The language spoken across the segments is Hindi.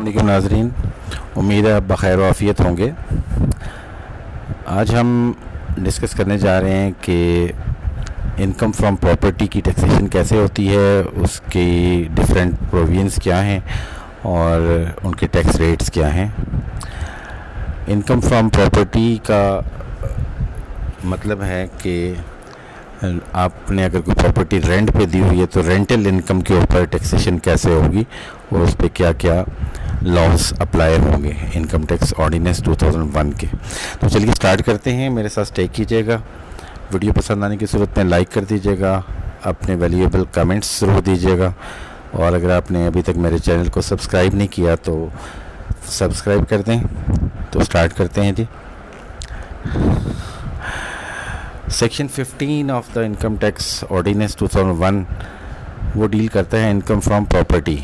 अस्सलामुअलैकुम नाज़रीन, उम्मीद है आप बख़ैर वाफ़ियत होंगे। आज हम डिस्कस करने जा रहे हैं कि इनकम फ्रॉम प्रॉपर्टी की टैक्सेशन कैसे होती है, उसकी डिफरेंट प्रोविजंस क्या हैं और उनके टैक्स रेट्स क्या हैं। इनकम फ्रॉम प्रॉपर्टी का मतलब है कि आपने अगर कोई प्रॉपर्टी रेंट पे दी हुई है तो रेंटल इनकम के ऊपर टैक्सेशन कैसे होगी और उस पर क्या क्या लॉस अप्लाई होंगे इनकम टैक्स ऑर्डिनेंस 2001 के। तो चलिए स्टार्ट करते हैं, मेरे साथ स्टे कीजिएगा। वीडियो पसंद आने की सूरत में लाइक कर दीजिएगा, अपने वैल्यूएबल कमेंट्स ज़रूर दीजिएगा और अगर आपने अभी तक मेरे चैनल को सब्सक्राइब नहीं किया तो सब्सक्राइब कर दें। तो स्टार्ट करते हैं जी। Section 15 of the income tax ordinance 2001 वो डील करता है इनकम फ्रॉम प्रॉपर्टी।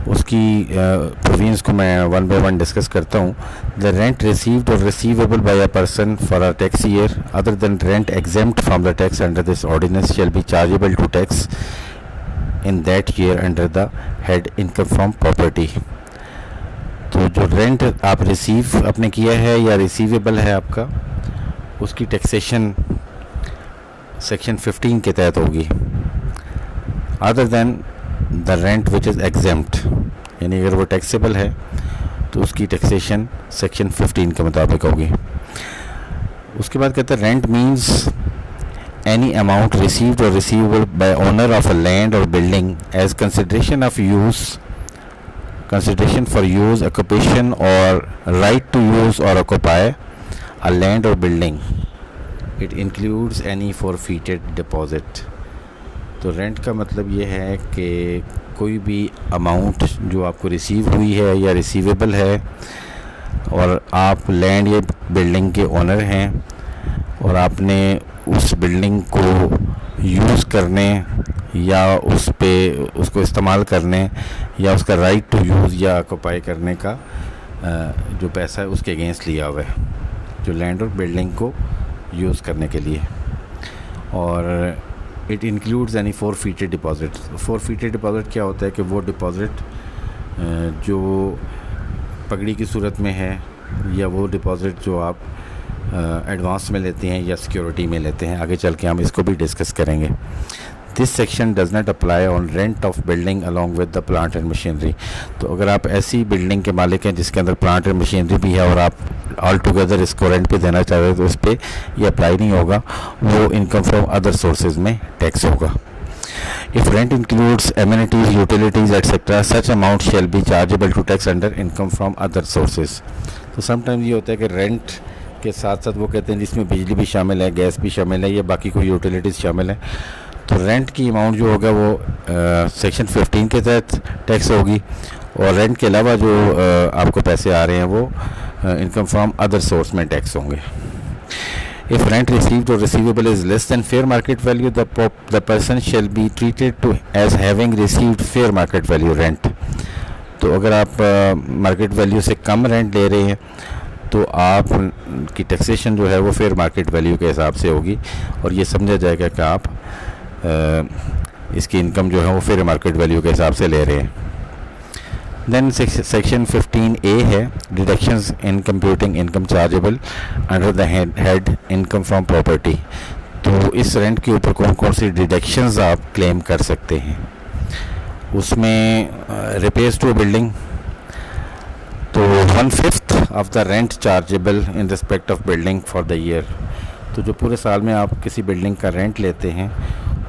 उसकी प्रोविजंस को मैं वन बाय वन डिस्कस करता हूँ। द रेंट रिसीव्ड और receivable by a person for a tax year other than rent exempt from the tax under this ordinance shall be chargeable to tax in that year under the head income from property. तो जो रेंट आप रिसीव आपने किया है या रिसीवेबल है आपका, उसकी टैक्सेशन सेक्शन 15 के तहत होगी। Other than the rent which is exempt, यानी अगर वो टैक्सेबल है तो उसकी टैक्सेशन सेक्शन 15 के मुताबिक होगी। उसके बाद कहते हैं rent means any amount received और receivable by owner of a land और building as consideration of use, consideration for use, occupation or right to use or occupy a land or building. It includes any forfeited deposit. तो रेंट का मतलब ये है कि कोई भी अमाउंट जो आपको रिसीव हुई है या रिसीवेबल है और आप लैंड या बिल्डिंग के ओनर हैं और आपने उस बिल्डिंग को यूज़ करने या उस पे उसको इस्तेमाल करने या उसका राइट टू यूज़ या ऑक्यूपाई करने का जो पैसा है उसके अगेंस्ट लिया हुआ है, जो लैंड और बिल्डिंग को यूज़ करने के लिए। और it includes any forfeited deposit. Forfeited deposit क्या होता है कि वो डिपॉजिट जो पगड़ी की सूरत में है या वो डिपॉजिट जो आप एडवांस में लेते हैं या सिक्योरिटी में लेते हैं। आगे चल के हम इसको भी डिस्कस करेंगे। This section does not apply on rent of building along with the plant and machinery. तो अगर आप ऐसी बिल्डिंग के मालिक हैं जिसके अंदर प्लांट एंड मशीनरी भी है और आप ऑल टुगेदर इसको रेंट पे देना चाह रहे हो तो उस पर ये अप्लाई नहीं होगा, वो इनकम फ्रॉम अदर सोर्सेज में टैक्स होगा। If rent includes amenities, utilities, etc., such amount shall be chargeable to tax under income from other sources. तो समटाइम्स ये होता है कि रेंट के साथ साथ वो कहते हैं जिसमें बिजली भी शामिल है, गैस भी शामिल है या बाकी कोई यूटिलिटीज़ शामिल है, तो रेंट की अमाउंट जो होगा वो सेक्शन 15 के तहत टैक्स होगी और रेंट के अलावा जो आपको पैसे आ रहे हैं वो इनकम फ्रॉम अदर सोर्स में टैक्स होंगे। If rent received or receivable is less than fair market value, the person shall be treated as having received fair market value rent. तो अगर आप मार्केट वैल्यू से कम रेंट ले रहे हैं तो आप की टैक्सेशन जो है वो फेयर मार्केट वैल्यू के हिसाब से होगी और ये समझा जाएगा कि आप इसकी इनकम जो है वो फेयर मार्केट वैल्यू के हिसाब से ले रहे हैं। देन सेक्शन 15A है deductions in computing income chargeable under the head income from property. तो इस रेंट के ऊपर कौन कौन सी डिडक्शंस आप क्लेम कर सकते हैं, उसमें रिपेयर्स टू बिल्डिंग, तो 1/5 of the rent chargeable in respect of building for the year. तो जो पूरे साल में आप किसी बिल्डिंग का रेंट लेते हैं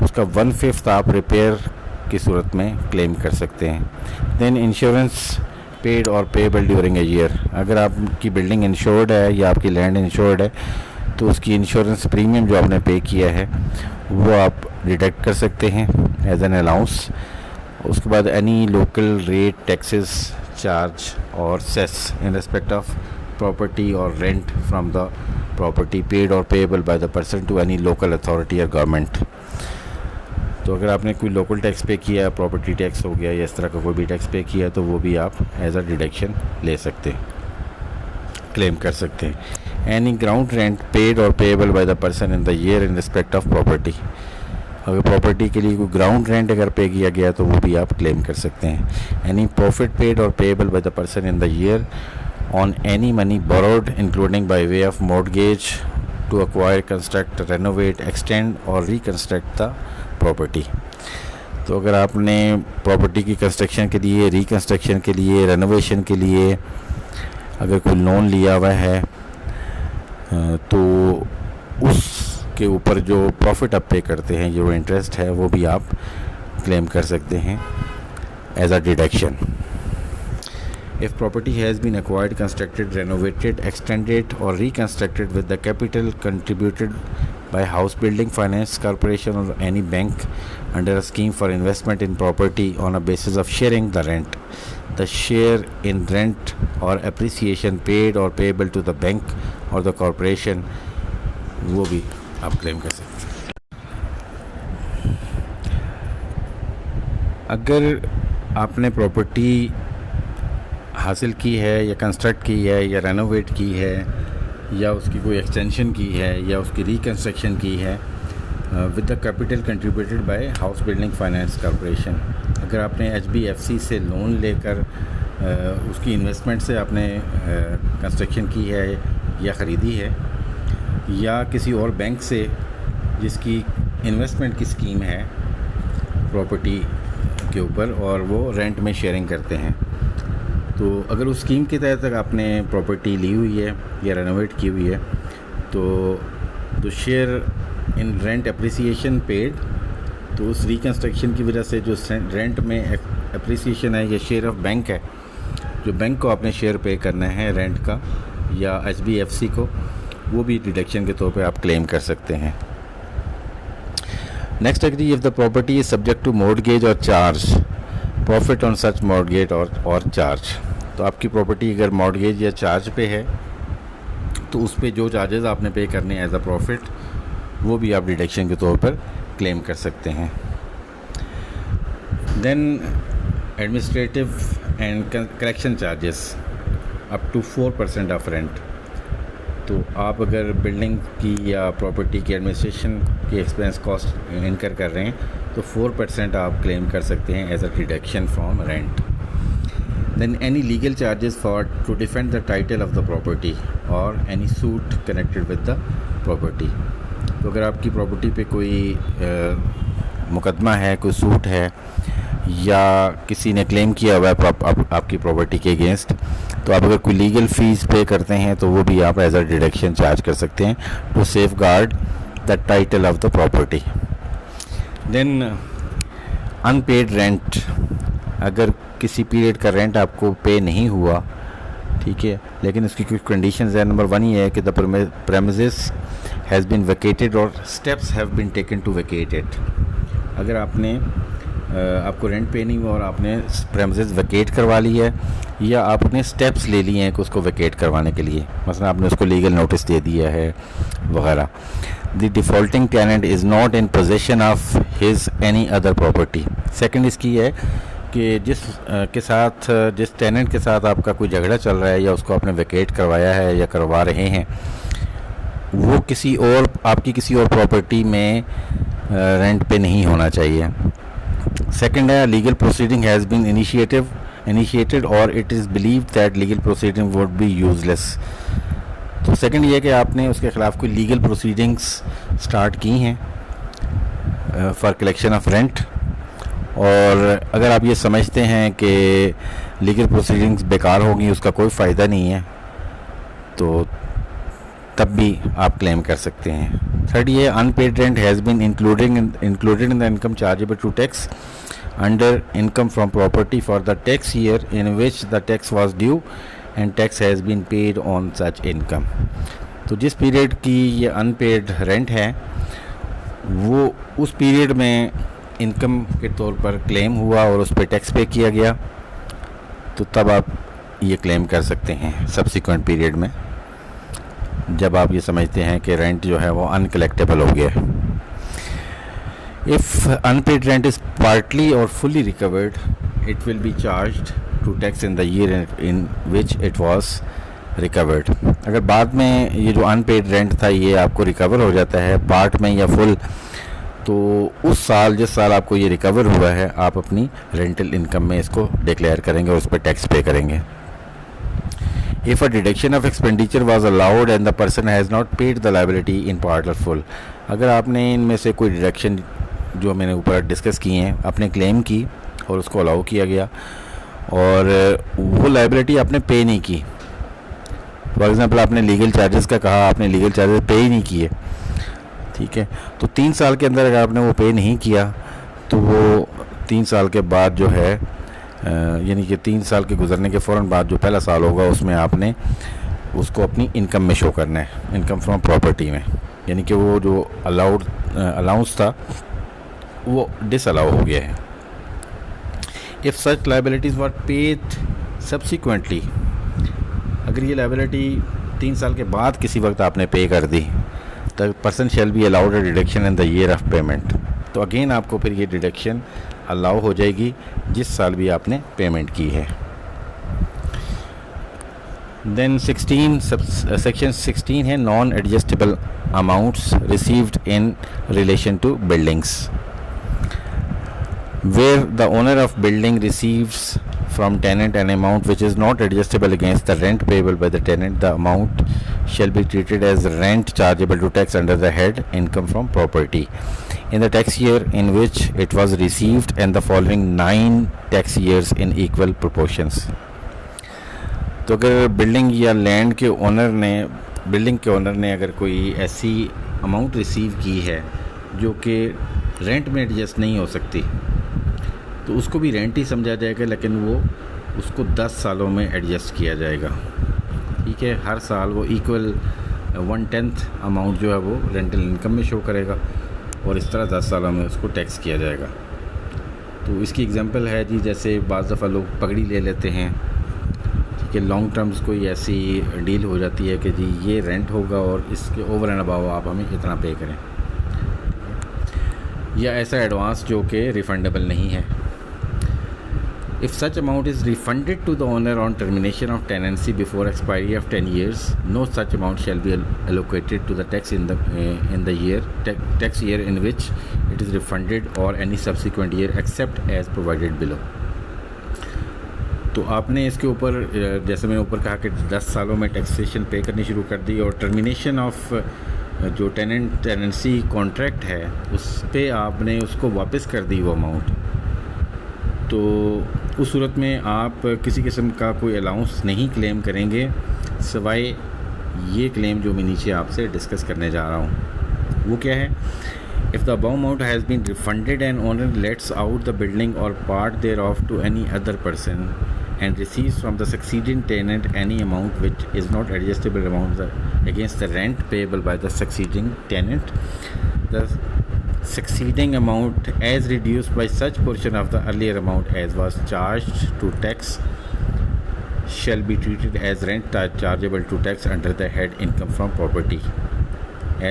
उसका 1/5 आप रिपेयर की सूरत में क्लेम कर सकते हैं। देन इंश्योरेंस पेड और पेएबल ड्यूरिंग ए ईयर। अगर आपकी बिल्डिंग इंश्योर्ड है या आपकी लैंड इंश्योर्ड है तो उसकी इंश्योरेंस प्रीमियम जो आपने पे किया है वो आप डिडक्ट कर सकते हैं एज एन अलाउंस। उसके बाद any local rate taxes charge or cess in respect of property or rent from the property paid और payable by the person to any local authority or government. तो अगर आपने कोई लोकल टैक्स पे किया, प्रॉपर्टी टैक्स हो गया या इस तरह का कोई भी टैक्स पे किया तो वो भी आप एज अ डिडक्शन ले सकते हैं, क्लेम कर सकते हैं। एनी ग्राउंड रेंट पेड और payable by the person in the year in respect of property. अगर प्रॉपर्टी के लिए कोई ग्राउंड रेंट अगर पे किया गया तो वो भी आप क्लेम कर सकते हैं। एनी प्रॉफिट पेड और payable by the person in the year on any money borrowed including by way of mortgage to acquire, construct, renovate, extend और रिकंस्ट्रक्ट द प्रॉपर्टी। तो अगर आपने प्रॉपर्टी की कंस्ट्रक्शन के लिए, रिकंस्ट्रक्शन के लिए, रेनोवेशन के लिए अगर कोई लोन लिया हुआ है तो उसके ऊपर जो प्रॉफिट आप पे करते हैं, जो इंटरेस्ट है, वो भी आप क्लेम कर सकते हैं as a deduction. If property has been acquired, constructed, renovated, extended or reconstructed with the capital contributed by House Building Finance Corporation or any bank under a scheme for investment in property on a basis of sharing the rent, the share in rent or appreciation paid or payable to the bank or the corporation, वो भी आप क्लेम कर सकते हैं। अगर आपने प्रॉपर्टी हासिल की है या कंस्ट्रक्ट की है या रेनोवेट की है या उसकी कोई एक्सटेंशन की है या उसकी रिकंस्ट्रक्शन की है with the capital contributed bye house building finance corporation, अगर आपने HBFC से लोन लेकर उसकी इन्वेस्टमेंट से आपने कंस्ट्रक्शन की है या ख़रीदी है, या किसी और बैंक से जिसकी इन्वेस्टमेंट की स्कीम है प्रॉपर्टी के ऊपर और वो रेंट में शेयरिंग करते हैं, तो अगर उस स्कीम के तहत आपने प्रॉपर्टी ली हुई है या रेनोवेट की हुई है तो share in rent appreciation paid, तो उस रिकंस्ट्रक्शन की वजह से जो रेंट में अप्रिसिएशन है या शेयर ऑफ बैंक है, जो बैंक को आपने शेयर पे करना है रेंट का या HBFC को, वो भी डिडक्शन के तौर पे आप क्लेम कर सकते हैं। Next agree if the property is subject to mortgage or charge profit on such mortgage or charge. तो आपकी प्रॉपर्टी अगर मॉर्गेज या चार्ज पे है तो उस पे जो चार्जेस आपने पे करने एज अ प्रॉफिट, वो भी आप डिडक्शन के तौर पर क्लेम कर सकते हैं। Then administrative and correction charges up to 4% of rent. तो आप अगर बिल्डिंग की या प्रॉपर्टी की एडमिनिस्ट्रेशन की एक्सपेंस कॉस्ट इनकर कर रहे हैं तो 4% आप क्लेम कर सकते हैं as a deduction from rent. Then any legal charges for to defend the title of the property or any suit connected with the property. तो अगर आपकी प्रॉपर्टी पे कोई मुकदमा है, कोई सूट है या किसी ने क्लेम किया हुआ है आपकी प्रॉपर्टी के अगेंस्ट, तो आप अगर कोई लीगल फ़ीस पे करते हैं तो वो भी आप एज अ डिडक्शन चार्ज कर सकते हैं to safeguard the title of the property. Then unpaid rent, अगर किसी पीरियड का रेंट आपको पे नहीं हुआ, ठीक है, लेकिन उसकी कुछ कंडीशंस है। नंबर 1 ये है कि the premises has been vacated or steps have been taken to vacate it. अगर आपको रेंट पे नहीं हुआ और आपने प्रेमिसेस वेकेट करवा ली है या आपने स्टेप्स ले लिए हैं कि उसको वेकेट करवाने के लिए, मतलब आपने उसको लीगल नोटिस दे दिया है वगैरह। The defaulting tenant is not in possession of his any other property. Second इसकी है कि जिस टेनेंट के साथ आपका कोई झगड़ा चल रहा है या उसको आपने वेकेट करवाया है या करवा रहे हैं, वो आपकी किसी और प्रॉपर्टी में रेंट पे नहीं होना चाहिए। सेकंड है legal proceeding has been initiated or it is believed that legal proceeding would be useless. तो सेकंड ये है कि आपने उसके ख़िलाफ़ कोई लीगल प्रोसीडिंग्स स्टार्ट की हैं फॉर कलेक्शन ऑफ रेंट, और अगर आप ये समझते हैं कि लीगल प्रोसीडिंग्स बेकार होगी, उसका कोई फ़ायदा नहीं है, तो तब भी आप क्लेम कर सकते हैं। थर्ड ये unpaid rent has been included in the income chargeable to tax under income from property for the tax year in which the tax was due and tax has been paid on such income. तो जिस पीरियड की ये अनपेड रेंट है वो उस पीरियड में इनकम के तौर पर क्लेम हुआ और उस पर टैक्स पे किया गया, तो तब आप ये क्लेम कर सकते हैं सब्सिक्वेंट पीरियड में, जब आप ये समझते हैं कि रेंट जो है वो अनकलेक्टेबल हो गया है। If unpaid rent is partly or fully recovered it will be charged to tax in the year in which it was recovered. अगर बाद में ये जो अनपेड रेंट था ये आपको रिकवर हो जाता है पार्ट में या फुल, तो उस साल जिस साल आपको ये रिकवर हुआ है आप अपनी रेंटल इनकम में इसको डिक्लेयर करेंगे और उस पर टैक्स पे करेंगे. If a deduction of expenditure was allowed and the person has not paid the liability in part or full, अगर आपने इनमें से कोई डिडक्शन जो मैंने ऊपर डिस्कस किए हैं आपने क्लेम की और उसको अलाउ किया गया और वो लाइबिलिटी आपने पे नहीं की. फॉर एग्ज़ाम्पल आपने लीगल चार्जेस का कहा, आपने लीगल चार्जेस पे ही नहीं किए, ठीक है. तो 3 साल के अंदर अगर आपने वो पे नहीं किया तो वो 3 साल के बाद जो है यानी कि 3 साल के गुजरने के फ़ौरन बाद जो पहला साल होगा उसमें आपने उसको अपनी इनकम में शो करना है, इनकम फ्रॉम प्रॉपर्टी में. यानी कि वो जो अलाउंस था वो डिसअलाउ हो गया है. If such liabilities were paid subsequently, अगर ये लाइबिलिटी 3 साल के बाद किसी वक्त आपने पे कर दी, the person shall be allowed a deduction in the year of payment. तो अगेन आपको फिर ये डिडक्शन अलाउ हो जाएगी जिस साल भी आपने पेमेंट की है. देन 16 सेक्शन 16 है non adjustable amounts received in relation to buildings. Where the owner of building receives from tenant an amount which is not adjustable against the rent payable by the tenant, the amount shall be treated as rent chargeable to tax under the head income from property in the tax year in which it was received and the following 9 tax years in equal proportions. तो अगर बिल्डिंग या लैंड के ओनर ने अगर कोई ऐसी अमाउंट रिसीव की है जो कि रेंट में एडजस्ट नहीं हो सकती तो उसको भी रेंट ही समझा जाएगा, लेकिन वो उसको 10 सालों में एडजस्ट किया जाएगा, ठीक है. हर साल वो इक्वल 1/10 अमाउंट जो है वो रेंटल इनकम में शो करेगा और इस तरह 10 सालों में उसको टैक्स किया जाएगा. तो इसकी एग्जांपल है जी, जैसे बाज़ दफ़ा लोग पगड़ी ले लेते हैं, ठीक है, लॉन्ग टर्म्स कोई ऐसी डील हो जाती है कि जी ये रेंट होगा और इसके ओवर एंड अबाव आप हमें इतना पे करें, या ऐसा एडवांस जो कि रिफंडेबल नहीं है. If such amount is refunded to the owner on termination of tenancy before expiry of 10 years, no such amount shall be allocated to the tax in the tax year in which it is refunded or any subsequent year except as provided below. तो आपने इसके ऊपर जैसे मैंने ऊपर कहा कि 10 सालों में टैक्सेशन पे करनी शुरू कर दी और टर्मिनेशन ऑफ जो टेनेंसी कॉन्ट्रैक्ट है उस पे आपने उसको वापस कर दी वो अमाउंट, तो उस सूरत में आप किसी किस्म का कोई अलाउंस नहीं क्लेम करेंगे सिवाय ये क्लेम जो मैं नीचे आपसे डिस्कस करने जा रहा हूँ. वो क्या है? If the above amount has been refunded and owner lets out the building or part thereof to any other person and receives from the succeeding tenant any amount which is not adjustable against the rent payable by the succeeding tenant, the succeeding amount as reduced by such portion of the earlier amount as was charged to tax shall be treated as rent chargeable to tax under the head income from property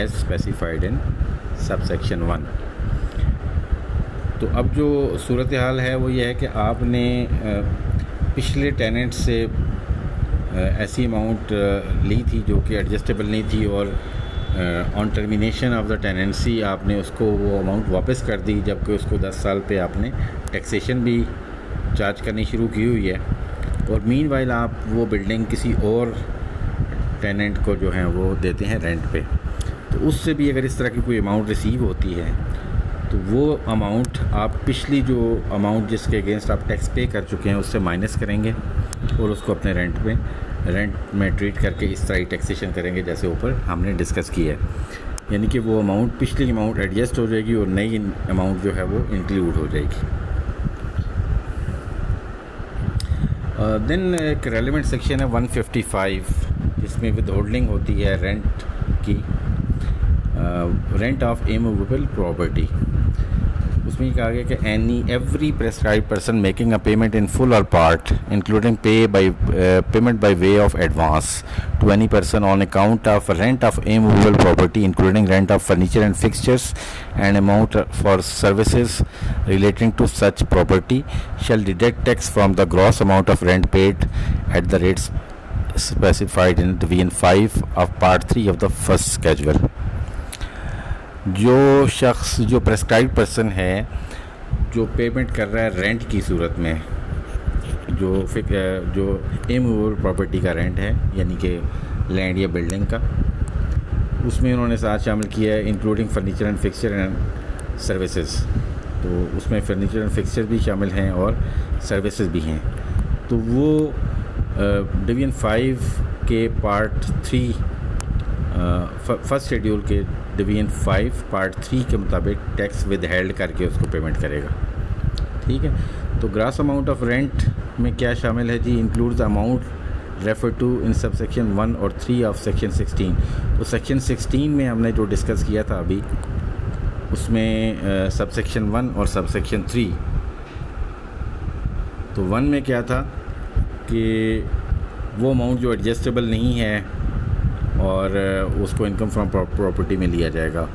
as specified in subsection 1. तो अब जो सूरत हाल है वो ये है कि आपने पिछले टेनेंट से ऐसी अमाउंट ली थी जो कि एडजस्टेबल नहीं थी और on termination of the tenancy आपने उसको वो अमाउंट वापस कर दी, जबकि उसको 10 साल पे आपने टैक्सेशन भी चार्ज करनी शुरू की हुई है और मीनवाइल आप वो बिल्डिंग किसी और टेनेंट को जो है वो देते हैं रेंट पे. तो उससे भी अगर इस तरह की कोई अमाउंट रिसीव होती है तो वो अमाउंट आप पिछली जो अमाउंट जिसके अगेंस्ट आप टैक्स पे कर चुके हैं उससे माइनस करेंगे और उसको अपने रेंट में ट्रीट करके इस तरह ही टैक्सेशन करेंगे जैसे ऊपर हमने डिस्कस किया है. यानी कि वो अमाउंट पिछली अमाउंट एडजस्ट हो जाएगी और नई अमाउंट जो है वो इंक्लूड हो जाएगी. देन एक रेलिवेंट सेक्शन है 155 जिसमें विद होल्डिंग होती है रेंट की, रेंट ऑफ इमूवेबल प्रॉपर्टी. उसमें कहा गया कि every prescribed person making a payment in full or part including payment by way of advance to any person on account of rent of immovable property including rent of furniture and fixtures and amount for services relating to such property shall deduct tax from the gross amount of rent paid at the rates specified in Division 5 of Part 3 of the first schedule. जो शख्स जो प्रेस्क्राइब पर्सन है जो पेमेंट कर रहा है रेंट की सूरत में, जो इमूवेबल प्रॉपर्टी का रेंट है यानी कि लैंड या बिल्डिंग का, उसमें उन्होंने साथ शामिल किया है including furniture and fixture and services. तो उसमें फर्नीचर एंड फिक्सचर भी शामिल हैं और सर्विसेज भी हैं। तो वो डिवीजन 5 के पार्ट 3 फर्स्ट शेड्यूल के डिवीजन 5 पार्ट 3 के मुताबिक टैक्स विद हेल्ड करके उसको पेमेंट करेगा। ठीक है। तो ग्रास अमाउंट ऑफ रेंट में क्या शामिल है जी? Includes amount refer to in sub section 1 और 3 ऑफ सेक्शन 16। तो सेक्शन 16 में हमने जो डिस्कस किया था अभी, उसमें सब सेक्शन 1 और सब सेक्शन 3। तो 1 में क्या था कि वो अमाउंट जो एडजस्टेबल नहीं है और उसको इनकम फ्रॉम प्रॉपर्टी में लिया जाएगा।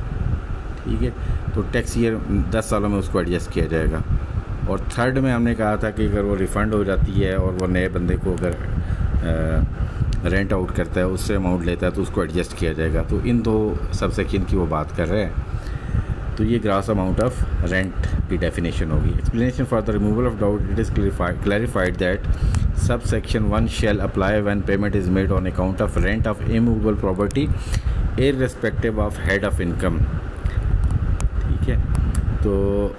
ठीक है। तो टैक्स ईयर 10 सालों में उसको एडजस्ट किया जाएगा। और थर्ड में हमने कहा था कि अगर वो रिफ़ंड हो जाती है और वो नए बंदे को अगर रेंट आउट करता है, उससे अमाउंट लेता है, तो उसको एडजस्ट किया जाएगा। तो इन 2 सब सेक्शन की वो बात कर रहे हैं। तो ये ग्रास अमाउंट ऑफ रेंट की डेफिनेशन होगी। Explanation for the removal of doubt, it is clarified that सब section 1 shall apply when payment is made on account of rent of immovable property irrespective of head of income. ठीक है। तो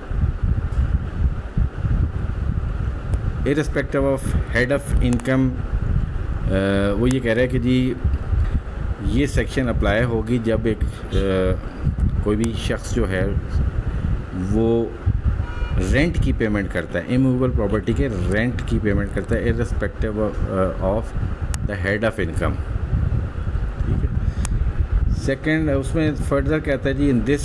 irrespective of head of income, वो ये कह रहा है कि जी ये सेक्शन अप्लाई होगी जब एक कोई भी शख्स जो है वो रेंट की पेमेंट करता है, इमूवेबल प्रॉपर्टी के रेंट की पेमेंट करता है irrespective of the head of income. ठीक है। सेकंड, उसमें फर्दर कहता है जी in this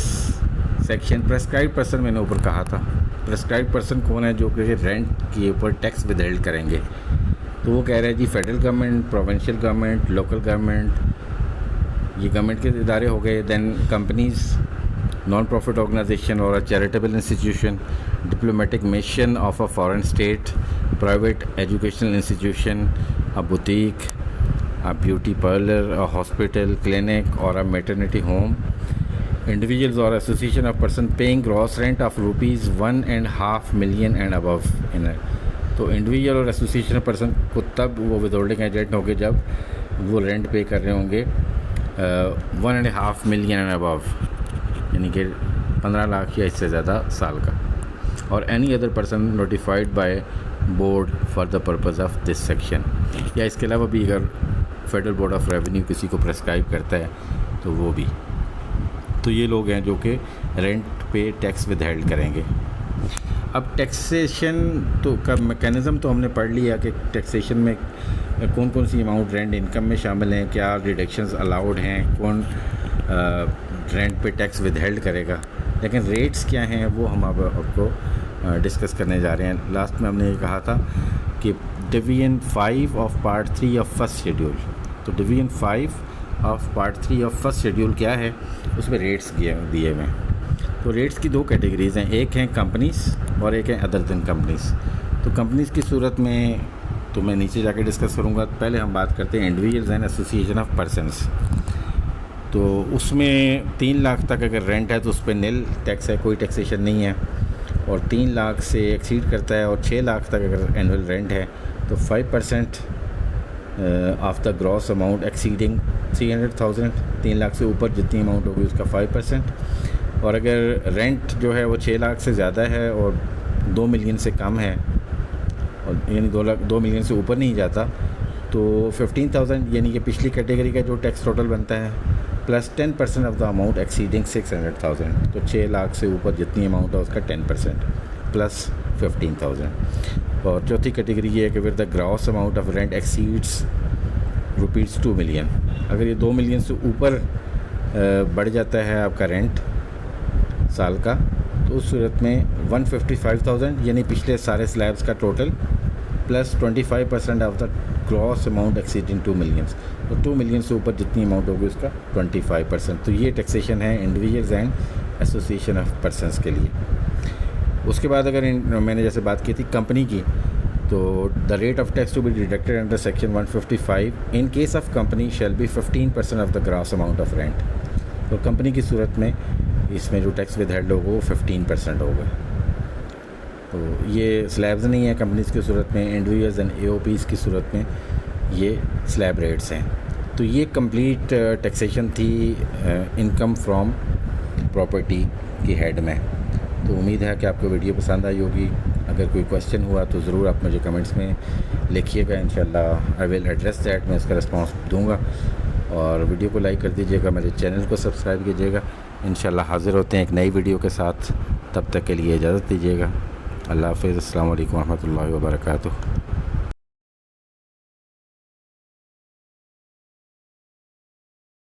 section prescribe person, मैंने ऊपर कहा था प्रेस्क्राइब पर्सन कौन है? जो कि रेंट के ऊपर टैक्स विदहेल्ड करेंगे। तो वो कह रहे हैं जी federal government, provincial government, local government, ये गवर्नमेंट के इदारे हो गए। Then companies, non profit organisation or charitable institution, diplomatic mission of a foreign state, private educational institution, a boutique, a beauty parlour, a hospital, clinic or a maternity home, individuals or association of person paying gross rent of ₹1.5 million and above in. तो इंडिविजुअल और एसोसिएशन ऑफ पर्सन को तब वो विदहोल्डिंग एजेंट होंगे जब वो रेंट पे कर रहे होंगे 1.5 million एंड अबव, यानी कि 15 लाख या इससे ज़्यादा साल का। और any other person notified by board for the purpose of this section, या इसके अलावा भी अगर फेडरल बोर्ड ऑफ रेवेन्यू किसी को प्रेस्क्राइब करता है तो वो भी। तो ये लोग हैं जो कि रेंट पे टैक्स विदहेल्ड करेंगे। अब टैक्सेशन तो का मैकेनिज़्म तो हमने पढ़ लिया कि टैक्सेशन में कौन कौन सी अमाउंट रेंट इनकम में शामिल हैं, क्या डिडक्शंस अलाउड हैं, कौन रेंट पे टैक्स विदहेल्ड करेगा। लेकिन रेट्स क्या हैं वो हम अब आपको डिस्कस करने जा रहे हैं। लास्ट में हमने ये कहा था कि division 5 of part 3 of first schedule, तो division 5 of part 3 of first schedule क्या है, उसमें रेट्स दिए हुए हैं। तो रेट्स की 2 कैटेगरीज़ हैं, एक हैं कंपनीज़ और एक है अदर देन कंपनीज़। तो कंपनीज़ की सूरत में तो मैं नीचे जाके डिस्कस करूँगा। पहले हम बात करते हैं individuals and association of persons. तो उसमें 3 लाख तक अगर रेंट है तो उस पर नील टैक्स है, कोई टैक्सेशन नहीं है। और 3 लाख से एक्सीड करता है और 6 लाख तक अगर एनुअल रेंट है तो 5% of the gross amount exceeding 300,000, 3 lakh से ऊपर जितनी अमाउंट होगी उसका 5%। और अगर रेंट जो है वो 6 लाख से ज़्यादा है और 2 मिलियन से कम है, और यानी 2 मिलियन से ऊपर नहीं जाता, तो 15,000 यानी कि पिछली कैटेगरी का जो टैक्स टोटल बनता है plus 10% of the amount exceeding 600,000। तो 6 लाख से ऊपर जितनी अमाउंट है उसका 10% प्लस 15,000। और चौथी कैटेगरी ये है कि फिर the gross amount of rent exceeds ₹2 million. अगर ये 2 मिलियन से ऊपर बढ़ जाता है आपका रेंट साल का, तो उस सूरत में 155,000 यानी पिछले सारे स्लैब्स का total plus 25% of the gross amount exceeding 2 million. तो 2 मिलियन से ऊपर जितनी अमाउंट होगी उसका 25%। तो ये टैक्सेशन है individuals and association of persons के लिए। उसके बाद अगर मैंने जैसे बात की थी कंपनी की, तो the rate of tax to be deducted under section 155 in case of company shall be 15% of the gross amount of rent. तो कंपनी की सूरत में इसमें जो टैक्स विद हेड होगा वो 15% होगा। तो ये स्लैब्स नहीं है कंपनीज़ की सूरत में, इंडिविजुअल्स एंड एओपीज़ की सूरत में ये स्लैब रेट्स हैं। तो ये कंप्लीट टैक्सेशन थी इनकम फ्रॉम प्रॉपर्टी की हेड में। तो उम्मीद है कि आपको वीडियो पसंद आई होगी। अगर कोई क्वेश्चन हुआ तो ज़रूर आप मुझे कमेंट्स में लिखिएगा, इंशाल्लाह आई विल एड्रेस दैट, मैं इसका रिस्पांस दूंगा। और वीडियो को लाइक कर दीजिएगा, मेरे चैनल को सब्सक्राइब कीजिएगा। इंशाल्लाह हाज़िर होते हैं एक नई वीडियो के साथ, तब तक के लिए इजाज़त दीजिएगा। अल्लाह हाफ़िज़, अस्सलाम वालेकुम रहमतुल्लाहि व बरकातुहू।